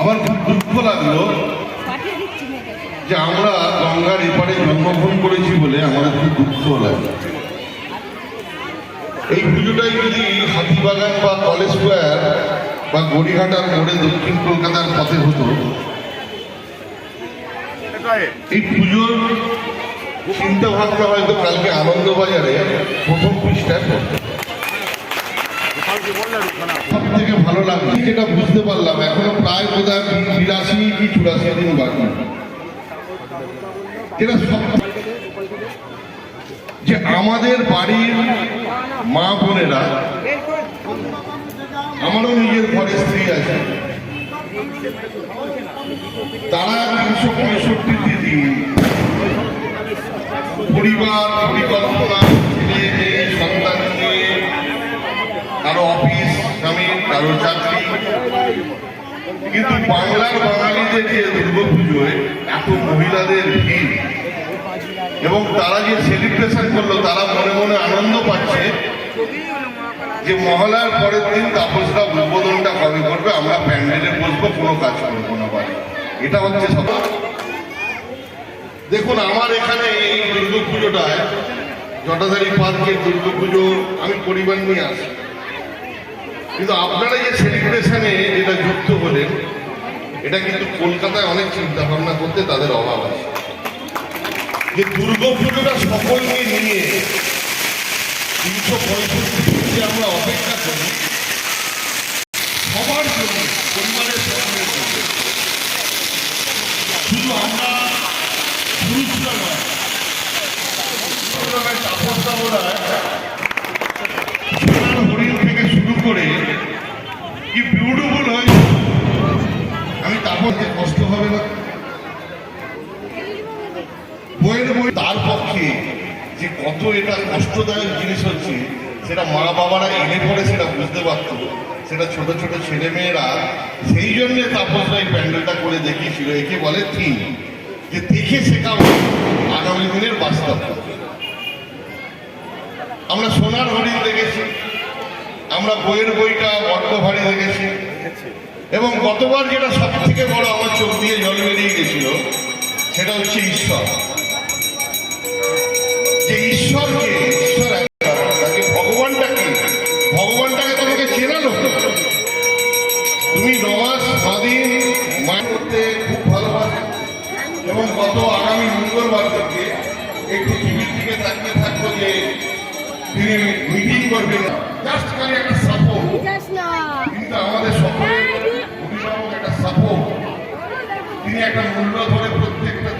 আমার খুব দুঃখ লাগলো যে আমরা গঙ্গার এপারে জন্মগ্রহণ করেছি বলে আমাদের খুব দুঃখ লাগে। এই পুজোটাই যদি হাতিবাগান বা কলেজ স্কোয়ার বা গড়িঘাটার মোড়ে দক্ষিণ কলকাতার পথে হতো, এই পুজোর চিন্তা ভাবনা হয়তো কালকে আনন্দবাজারে প্রথম পৃষ্ঠায় পড়তো। সব থেকে ভালো লাগলো যেটা বুঝতে পারলাম, এখনো প্রায় বোধহয় 82 কি 84 দিন বাকি, যেটা সব যে আমাদের বাড়ির মা বোনেরা, আমারও নিজের ঘরে স্ত্রী আছে, তারা 365 দিন পরিবার পরিকল্পনা, ছেলে মেয়ে সন্তান নিয়ে, কারো অফিস স্বামীর, কারো চাকরি, কিন্তু বাংলার বাঙালিদের যে দুর্গাপুজোয় এত মহিলাদের ভিড় এবং তারা যে সেলিব্রেশন করলো, তারা মনে মনে আনন্দ পাচ্ছে যে মহলার পরের দিন তাপসরা উদ্বোধনটা কবে করবে, আমরা প্যান্ডেলে বসবো, কোনো কাজ করবো না বাড়ি। এটা হচ্ছে সব। দেখুন আমার এখানে এই দুর্গাপুজোটায় জটাধারী পার্কের দুর্গাপুজো আমি পরিবার নিয়ে আসি, কিন্তু আপনারা যে সেলিব্রেশনে যেটা যুক্ত হলেন, এটা কিন্তু কলকাতায় অনেক চিন্তা ভাবনা করতে তাদের অভাব আছে। যে দুর্গাপুজোটা সকলকে নিয়ে 365 যে আমরা অপেক্ষা করি সবার জন্য, পরিবারের সকলের জন্য, শুধু আমরা পুরুষরা নয়, তাপসদা বোধহয় হরিণ থেকে শুরু করে কি বিউটিফুল হয়। আমি তাপসে কষ্ট হবে না, বইয়ের বই তার পক্ষে যে কত এটা কষ্টদায়ক জিনিস হচ্ছে, সেটা মা বাবারা এনে পড়ে সেটা বুঝতে পারত, সেটা ছোট ছোট ছেলে মেয়েরা, সেই জন্য তাপসরা এই প্যান্ডেলটা করে দেখিয়েছিল। একে বলে থিম, যে দেখে শেখাবো আগামী দিনের বাস্তব। আমরা সোনার হরিণ দেখেছি, আমরা বইয়ের বইটা বর্গভারী দেখেছি, এবং গতবার যেটা সব থেকে বড় আমার চোখ দিয়ে জল বেরিয়ে গেছিল, সেটা হচ্ছে ঈশ্বর। যে ঈশ্বরকে, ঈশ্বর তাকে ভগবানটাকে, ভগবানটাকে তোমাকে চেনালো। তুমি 9 মাস 9 দিন মায়ের করতে খুব ভালোবাসে, এবং গত আগামী মঙ্গলবার থেকে একটু টিভির দিকে তাকিয়ে থাকবো যে তিনি মিটিং করবেন, জাস্ট খালি একটা সাপোর্ট, কিন্তু আমাদের সকলের অভিভাবক একটা সাপোর্ট, তিনি একটা মূল্য ধরে প্রত্যেকটা